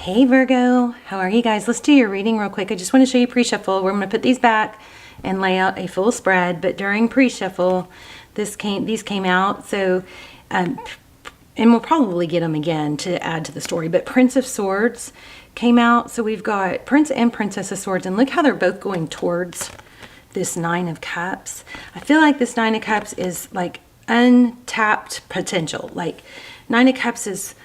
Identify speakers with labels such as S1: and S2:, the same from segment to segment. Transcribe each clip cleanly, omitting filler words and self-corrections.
S1: Hey Virgo, how are you guys? Let's do your reading real quick. I just want to show you pre-shuffle. We're going to put these back and lay out a full spread, but during pre-shuffle, these came out. So, and we'll probably get them again to add to the story, but Prince of Swords came out. So we've got Prince and Princess of Swords, and look how they're both going towards this Nine of Cups. I feel like this Nine of Cups is like untapped potential. Like Nine of Cups is,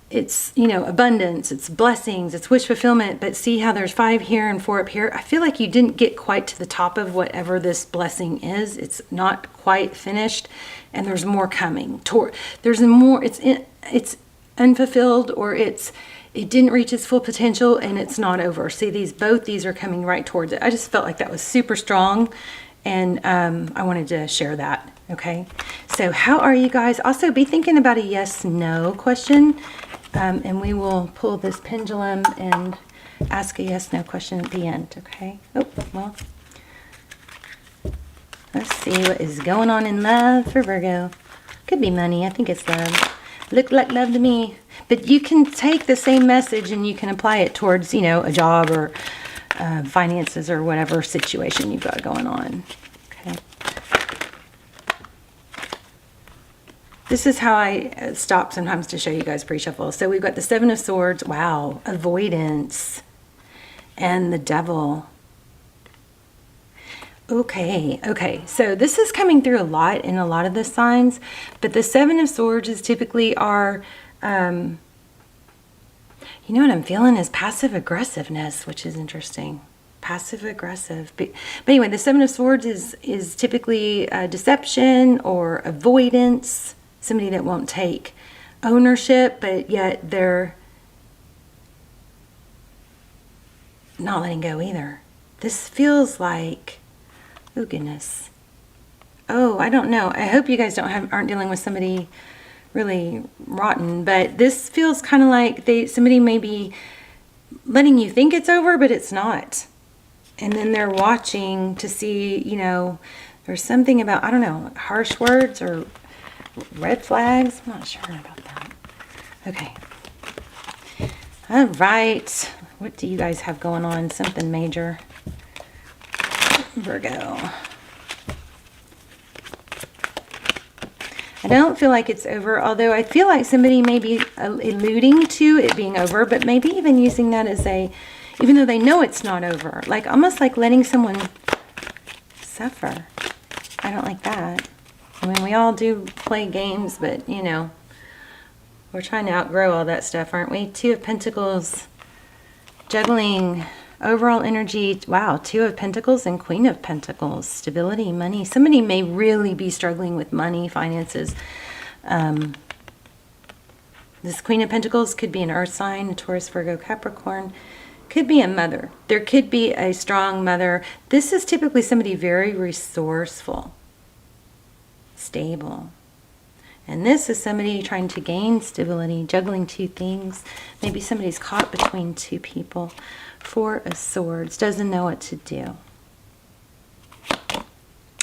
S1: it's, you know, abundance, it's blessings, it's wish fulfillment, but see how there's 5 here and 4 up here? I feel like you didn't get quite to the top of whatever this blessing is. It's not quite finished, and there's more coming. There's more, it's unfulfilled, or it didn't reach its full potential, and it's not over. See, both these are coming right towards it. I just felt like that was super strong, and I wanted to share that. Okay, so how are you guys? Also, be thinking about a yes/no question. And we will pull this pendulum and ask a yes/no question at the end, okay? Oh, well, let's see what is going on in love for Virgo. Could be money. I think it's love. Looked like love to me. But you can take the same message and you can apply it towards, you know, a job or finances or whatever situation you've got going on, okay? This is how I stop sometimes to show you guys pre-shuffle. So we've got the Seven of Swords. Wow. Avoidance. And the Devil. Okay. So this is coming through a lot in a lot of the signs. But the Seven of Swords is typically our, you know what I'm feeling is passive aggressiveness, which is interesting. Passive aggressive. But anyway, the Seven of Swords is typically deception or avoidance. Somebody that won't take ownership, but yet they're not letting go either. This feels like, oh goodness. Oh, I don't know. I hope you guys aren't dealing with somebody really rotten, but this feels kind of like somebody may be letting you think it's over, but it's not. And then they're watching to see, you know, there's something about, I don't know, harsh words or red flags. I'm not sure about that. Okay. All right. What do you guys have going on? Something major. Virgo. I don't feel like it's over, although I feel like somebody may be alluding to it being over, but maybe even using that as even though they know it's not over, like almost like letting someone suffer. I don't like that. I mean, we all do play games, but, you know, we're trying to outgrow all that stuff, aren't we? Two of Pentacles, juggling, overall energy. Wow, Two of Pentacles and Queen of Pentacles, stability, money. Somebody may really be struggling with money, finances. This Queen of Pentacles could be an earth sign, a Taurus, Virgo, Capricorn. Could be a mother. There could be a strong mother. This is typically somebody very resourceful. Stable. And this is somebody trying to gain stability, juggling two things. Maybe somebody's caught between two people. Four of Swords, doesn't know what to do.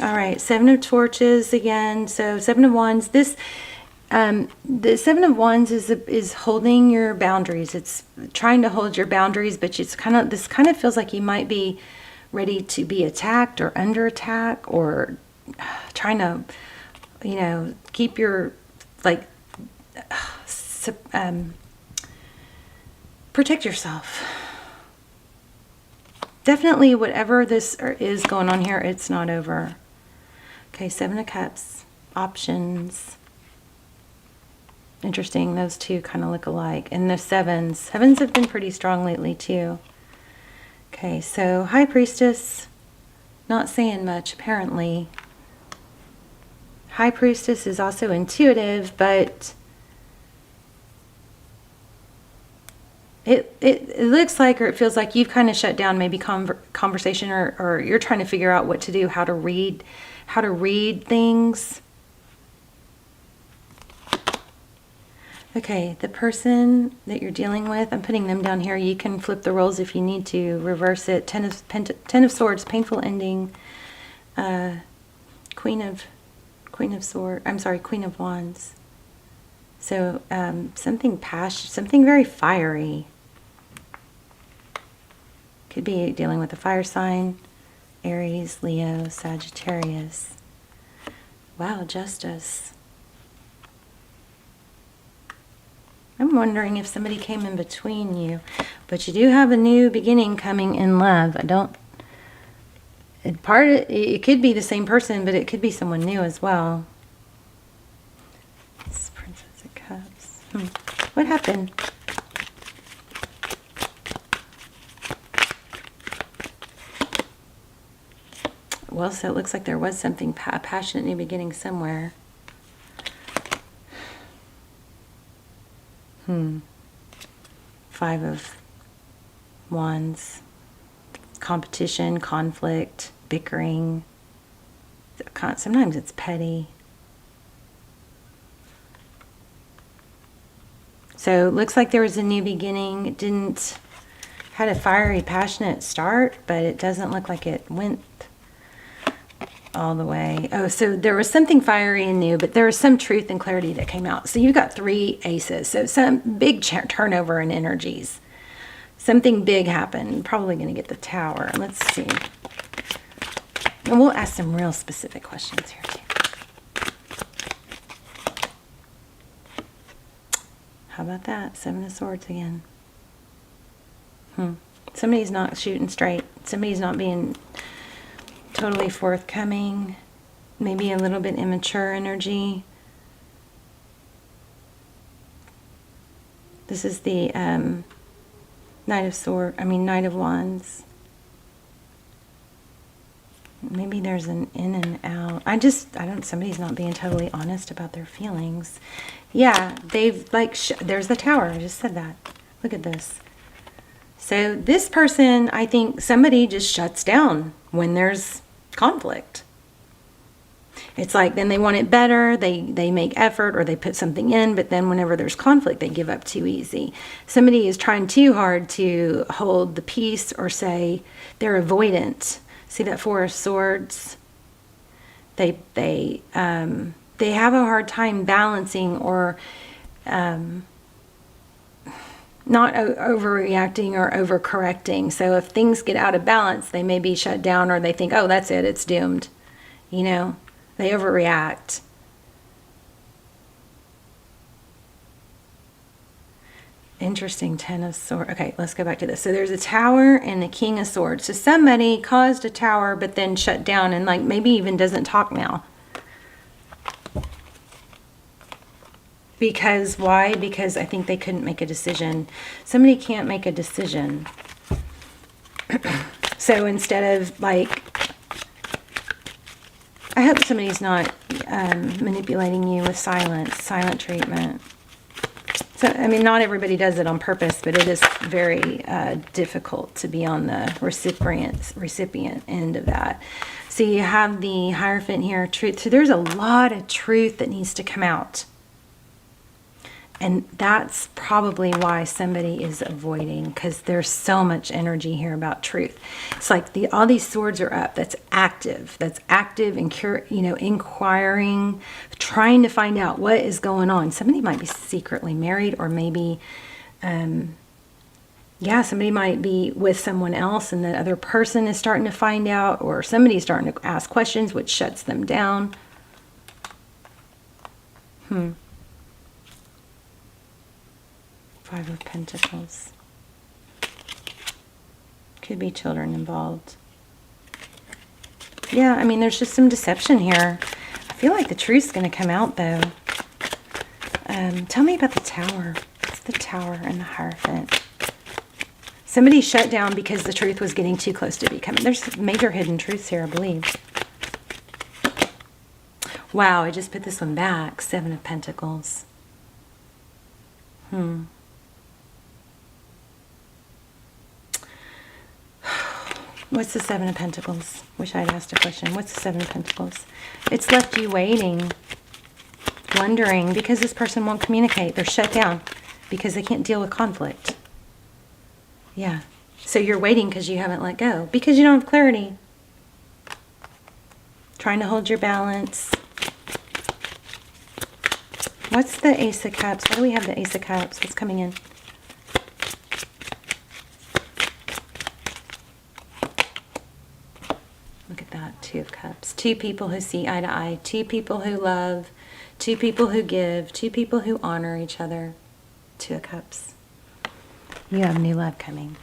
S1: All right, Seven of Torches again. So Seven of Wands. This, the Seven of Wands is holding your boundaries. It's trying to hold your boundaries, but this kind of feels like you might be ready to be attacked or under attack, or trying to, you know, keep your, like, protect yourself. Definitely whatever this is going on here, it's not over. Okay, Seven of Cups, options. Interesting, those two kind of look alike. And the sevens have been pretty strong lately too. Okay, so High Priestess, not saying much apparently. High Priestess is also intuitive, but it looks like, or it feels like you've kind of shut down maybe conversation, or you're trying to figure out what to do, how to read things. Okay, the person that you're dealing with, I'm putting them down here. You can flip the roles if you need to, reverse it. Ten of Swords, painful ending. Queen of Wands. So something very fiery. Could be dealing with a fire sign, Aries, Leo, Sagittarius. Wow, Justice. I'm wondering if somebody came in between you, but you do have a new beginning coming in love. It could be the same person, but it could be someone new as well. It's Princess of Cups. What happened? Well, so it looks like there was something, a passionate new beginning somewhere. Five of Wands. Competition, conflict, bickering. Sometimes it's petty. So it looks like there was a new beginning. It had a fiery, passionate start, but it doesn't look like it went all the way. Oh, so there was something fiery and new, but there was some truth and clarity that came out. So you got 3 aces. So some big turnover in energies. Something big happened. Probably going to get the Tower. Let's see. And we'll ask some real specific questions here too. How about that? 7 of Swords again. Somebody's not shooting straight. Somebody's not being totally forthcoming. Maybe a little bit immature energy. This is the Knight of Wands. Maybe there's an in and out. Somebody's not being totally honest about their feelings. Yeah, they've there's the Tower. I just said that. Look at this. So this person, I think somebody just shuts down when there's conflict. It's like then they want it better, they make effort or they put something in, but then whenever there's conflict, they give up too easy. Somebody is trying too hard to hold the peace or say they're avoidant. See that 4 of Swords? They have a hard time balancing or not overreacting or overcorrecting. So if things get out of balance, they may be shut down or they think, oh, that's it, it's doomed. You know, they overreact. Interesting, 10 of Swords. Okay, let's go back to this. So there's a Tower and the King of Swords. So somebody caused a Tower but then shut down and maybe even doesn't talk now. Because why? Because I think they couldn't make a decision. Somebody can't make a decision. So instead of I hope somebody's not manipulating you with silent treatment. So, not everybody does it on purpose, but it is very difficult to be on the recipient end of that. So you have the Hierophant here, truth. So there's a lot of truth that needs to come out. And that's probably why somebody is avoiding, because there's so much energy here about truth. It's like all these swords are up. That's active. That's active and inquiring, trying to find out what is going on. Somebody might be secretly married, or maybe, somebody might be with someone else, and the other person is starting to find out, or somebody's starting to ask questions, which shuts them down. 5 of Pentacles. Could be children involved. Yeah, there's just some deception here. I feel like the truth's going to come out, though. Tell me about the Tower. It's the Tower and the Hierophant. Somebody shut down because the truth was getting too close to becoming. There's major hidden truths here, I believe. Wow, I just put this one back. 7 of Pentacles. What's the 7 of Pentacles? Wish I'd asked a question. What's the 7 of Pentacles? It's left you waiting, wondering, because this person won't communicate. They're shut down because they can't deal with conflict. Yeah. So you're waiting because you haven't let go, because you don't have clarity. Trying to hold your balance. What's the Ace of Cups? Why do we have the Ace of Cups? What's coming in? that? Two of Cups. Two people who see eye to eye. Two people who love. Two people who give. Two people who honor each other. Two of Cups. You have new love coming.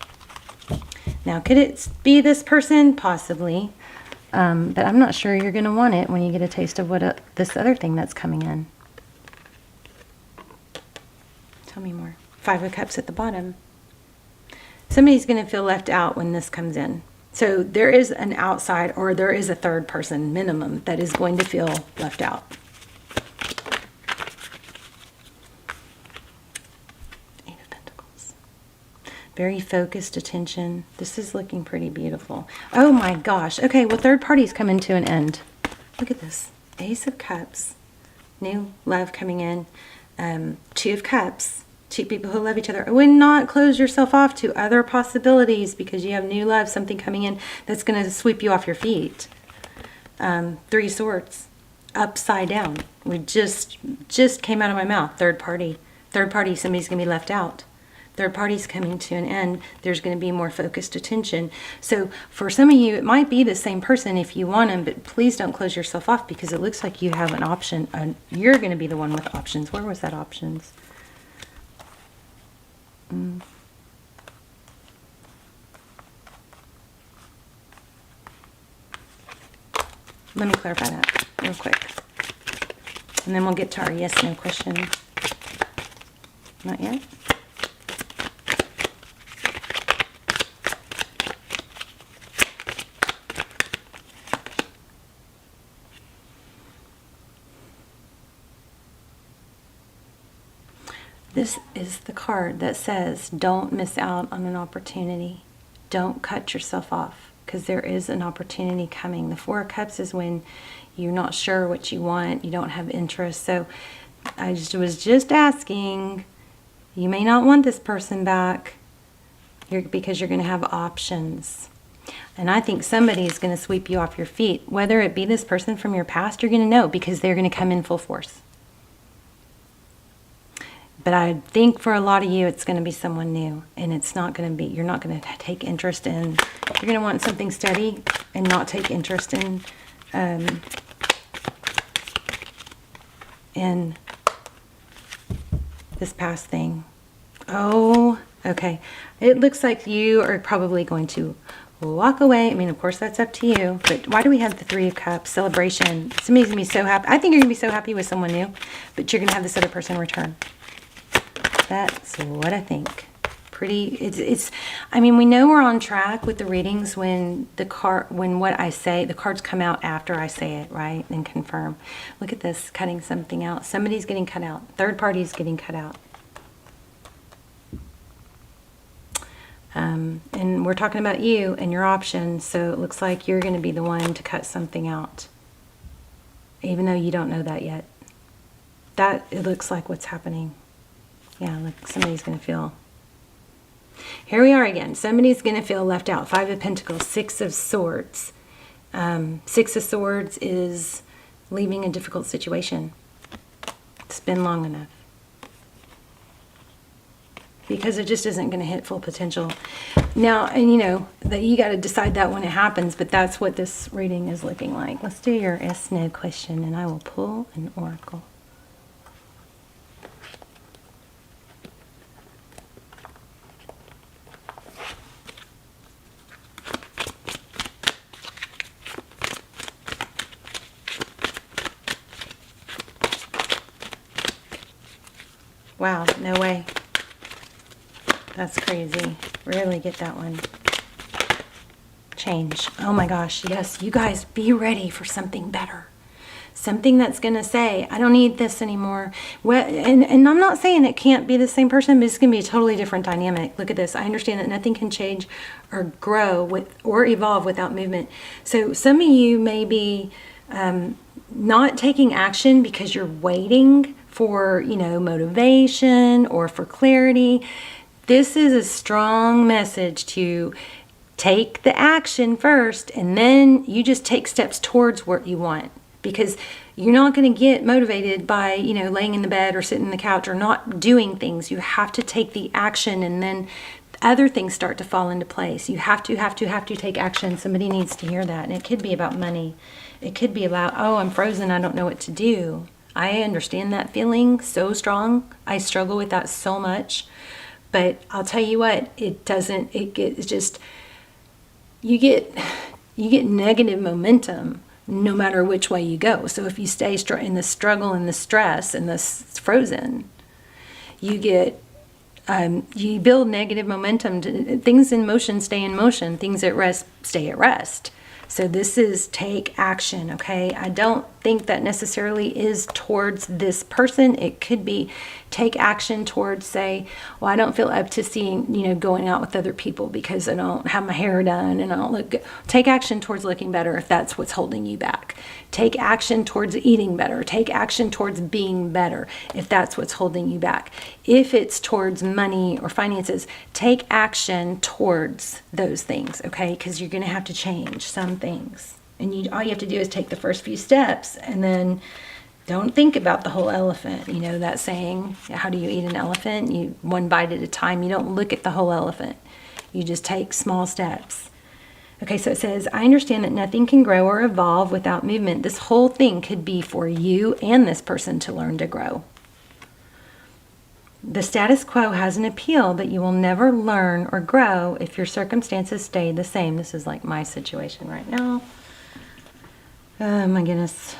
S1: Now, could it be this person? Possibly. But I'm not sure you're going to want it when you get a taste of what this other thing that's coming in. Tell me more. Five of Cups at the bottom. Somebody's going to feel left out when this comes in. So there is an outside, or there is a third person minimum that is going to feel left out. Eight of Pentacles. Very focused attention. This is looking pretty beautiful. Oh my gosh. Okay, well, third party's coming to an end. Look at this. Ace of Cups. New love coming in. Two of Cups. Two people who love each other. I would not close yourself off to other possibilities because you have new love, something coming in that's going to sweep you off your feet. Three Swords, upside down. We just came out of my mouth. Third party. Third party, somebody's going to be left out. Third party's coming to an end. There's going to be more focused attention. So for some of you, it might be the same person if you want them, but please don't close yourself off because it looks like you have an option. You're going to be the one with options. Where was that options? Let me clarify that real quick. And then we'll get to our yes, no question. Not yet? This is the card that says, don't miss out on an opportunity. Don't cut yourself off because there is an opportunity coming. The Four of Cups is when you're not sure what you want, you don't have interest. So I was just asking, you may not want this person back because you're going to have options. And I think somebody is going to sweep you off your feet. Whether it be this person from your past, you're going to know because they're going to come in full force. But I think for a lot of you, it's going to be someone new. And it's not going to be, you're not going to take interest in, you're going to want something steady and not take interest in this past thing. Oh, okay. It looks like you are probably going to walk away. I mean, of course, that's up to you. But why do we have the Three of Cups? Celebration. Somebody's going to be so happy. I think you're going to be so happy with someone new. But you're going to have this other person return. That's what I think. It's I mean, we know we're on track with the readings when what I say, the cards come out after I say it, right? And confirm. Look at this, cutting something out. Somebody's getting cut out. Third party's getting cut out. And we're talking about you and your options, so it looks like you're going to be the one to cut something out. Even though you don't know that yet. It looks like what's happening. Yeah, look, somebody's going to feel. Here we are again. Somebody's going to feel left out. Five of Pentacles, Six of Swords. Six of Swords is leaving a difficult situation. It's been long enough. Because it just isn't going to hit full potential. Now, and you know, that you got to decide that when it happens, but that's what this reading is looking like. Let's do your yes, no question, and I will pull an oracle. Wow, no way. That's crazy. Rarely get that one. Change. Oh my gosh, yes. You guys be ready for something better. Something that's going to say, I don't need this anymore. And I'm not saying it can't be the same person, but it's going to be a totally different dynamic. Look at this. I understand that nothing can change or grow or evolve without movement. So some of you may be not taking action because you're waiting for, you know, motivation or for clarity. This is a strong message to take the action first, and then you just take steps towards what you want. Because you're not going to get motivated by, you know, laying in the bed or sitting in the couch or not doing things. You have to take the action, and then other things start to fall into place. You have to take action. Somebody needs to hear that. And it could be about money. It could be about, oh, I'm frozen, I don't know what to do. I understand that feeling so strong. I struggle with that so much. But I'll tell you what, it's just, you get negative momentum no matter which way you go. So if you stay in the struggle and the stress and the frozen, you build negative momentum. Things in motion stay in motion. Things at rest stay at rest. So this is take action, okay? I don't think that necessarily is towards this person. It could be take action towards, say, well, I don't feel up to seeing, going out with other people because I don't have my hair done and I don't look good. Take action towards looking better if that's what's holding you back. Take action towards eating better. Take action towards being better if that's what's holding you back. If it's towards money or finances, take action towards those things, okay? Because you're going to have to change some things. And all you have to do is take the first few steps and then don't think about the whole elephant. You know that saying, how do you eat an elephant? You one bite at a time. You don't look at the whole elephant. You just take small steps. Okay, so it says, I understand that nothing can grow or evolve without movement. This whole thing could be for you and this person to learn to grow. The status quo has an appeal, but you will never learn or grow if your circumstances stay the same. This is like my situation right now. Oh my goodness.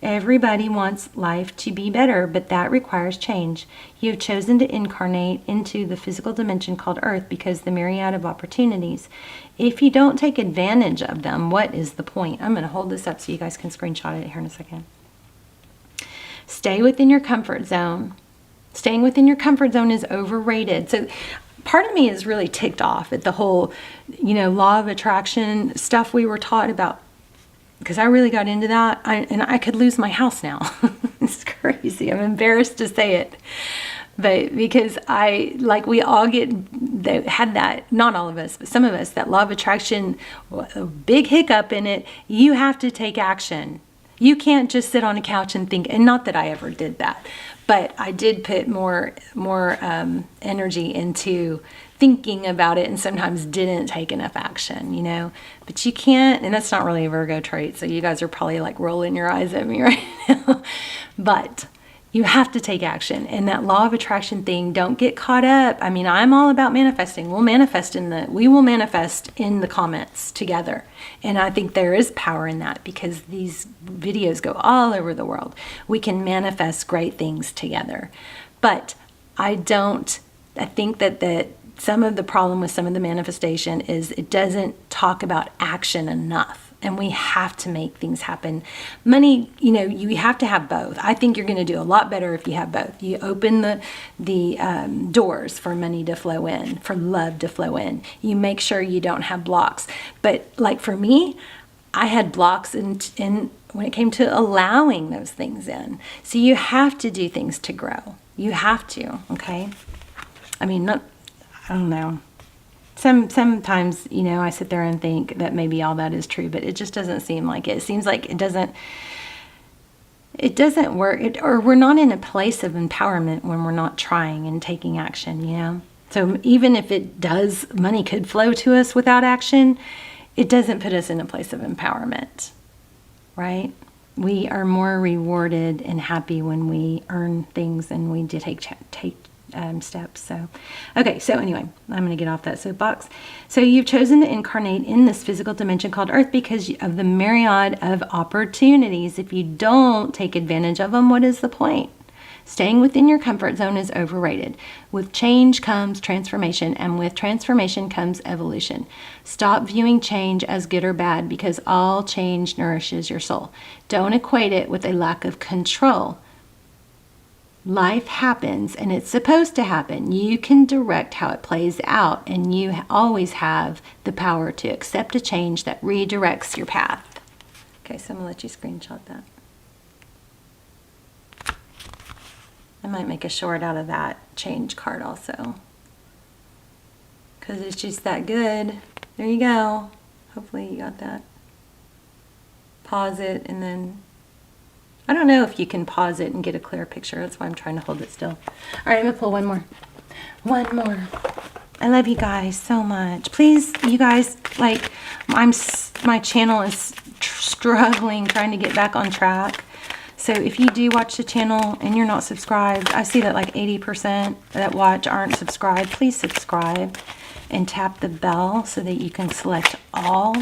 S1: Everybody wants life to be better, but that requires change. You have chosen to incarnate into the physical dimension called Earth because the myriad of opportunities. If you don't take advantage of them, what is the point? I'm going to hold this up so you guys can screenshot it here in a second. Stay within your comfort zone. Staying within your comfort zone is overrated. So part of me is really ticked off at the whole, law of attraction stuff we were taught about, because I really got into that, and I could lose my house now. It's crazy. I'm embarrassed to say it. But because we all had that, not all of us, but some of us, that law of attraction, a big hiccup in it. You have to take action. You can't just sit on a couch and think, and not that I ever did that, but I did put more energy into thinking about it and sometimes didn't take enough action, But you can't, and that's not really a Virgo trait, so you guys are probably like rolling your eyes at me right now. But you have to take action. And that law of attraction thing, don't get caught up. I mean, I'm all about manifesting. We will manifest in the comments together. And I think there is power in that because these videos go all over the world. We can manifest great things together. But I think that some of the problem with some of the manifestation is it doesn't talk about action enough. And we have to make things happen. Money, you have to have both. I think you're going to do a lot better if you have both. You open the doors for money to flow in, for love to flow in. You make sure you don't have blocks. But like for me, I had blocks in when it came to allowing those things in. So you have to do things to grow. You have to, okay? I mean, I don't know. Sometimes, I sit there and think that maybe all that is true, but it just doesn't seem like it. It seems like it doesn't work, or we're not in a place of empowerment when we're not trying and taking action, So even if it does, money could flow to us without action, it doesn't put us in a place of empowerment, right? We are more rewarded and happy when we earn things and we take steps. So, okay. So anyway, I'm going to get off that soapbox. So you've chosen to incarnate in this physical dimension called Earth because of the myriad of opportunities. If you don't take advantage of them, what is the point? Staying within your comfort zone is overrated. With change comes transformation, and with transformation comes evolution. Stop viewing change as good or bad because all change nourishes your soul. Don't equate it with a lack of control. Life happens and it's supposed to happen. You can direct how it plays out, and you always have the power to accept a change that redirects your path. Okay, so I'm going to let you screenshot that. I might make a short out of that change card also, because it's just that good. There you go. Hopefully you got that. Pause it and then I don't know if you can pause it and get a clear picture. That's why I'm trying to hold it still. All right, I'm going to pull one more. One more. I love you guys so much. Please, you guys, like, my channel is struggling trying to get back on track. So if you do watch the channel and you're not subscribed, I see that like 80% that watch aren't subscribed. Please subscribe and tap the bell so that you can select all,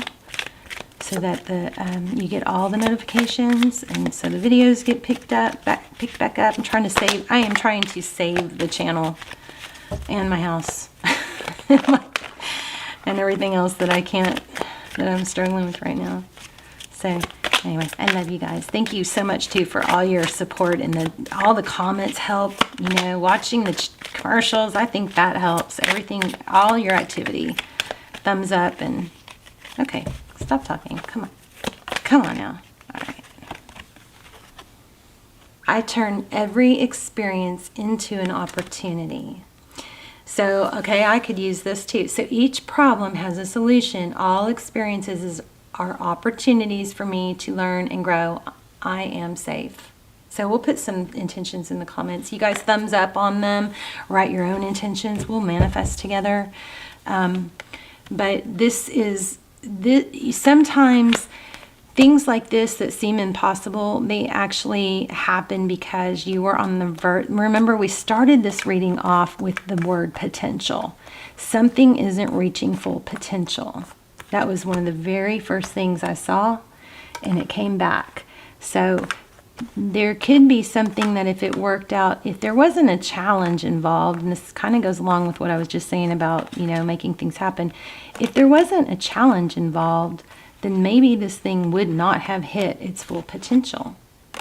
S1: so that the you get all the notifications, and so the videos get picked back up. I am trying to save the channel and my house and everything else that I'm struggling with right now. So anyway, I love you guys. Thank you so much too for all your support, and all the comments help. You know, watching the commercials, I think that helps. Everything, all your activity, thumbs up, and okay, stop talking. Come on now. All right. I turn every experience into an opportunity. So, okay, I could use this too. So each problem has a solution. All experiences are opportunities for me to learn and grow. I am safe. So we'll put some intentions in the comments. You guys thumbs up on them. Write your own intentions. We'll manifest together. But sometimes things like this that seem impossible, they actually happen because you were on the verge. Remember, we started this reading off with the word potential. Something isn't reaching full potential. That was one of the very first things I saw, and it came back. So there could be something that if it worked out, if there wasn't a challenge involved, and this kind of goes along with what I was just saying about, you know, making things happen. If there wasn't a challenge involved, then maybe this thing would not have hit its full potential.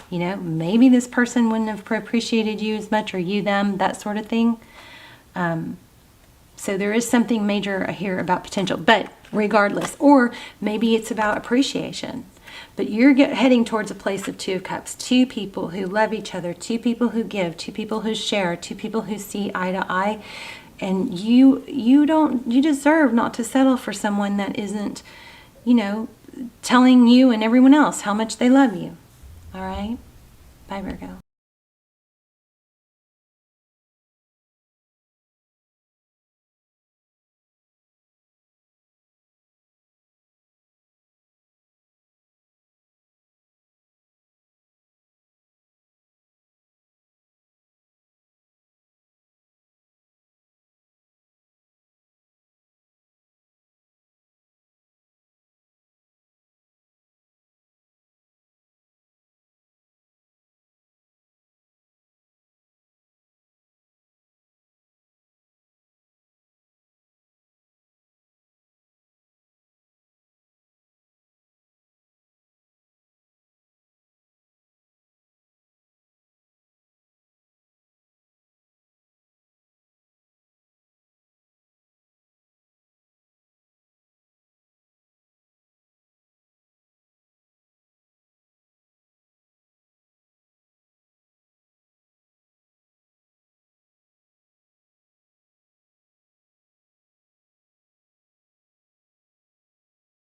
S1: You know, maybe this person wouldn't have appreciated you as much, or you them, that sort of thing. So there is something major here about potential, but regardless, or maybe it's about appreciation. But you're heading towards a place of 2 of Cups, 2 people who love each other, 2 people who give, 2 people who share, 2 people who see eye to eye. And you deserve not to settle for someone that isn't, you know, telling you and everyone else how much they love you. All right? Bye, Virgo.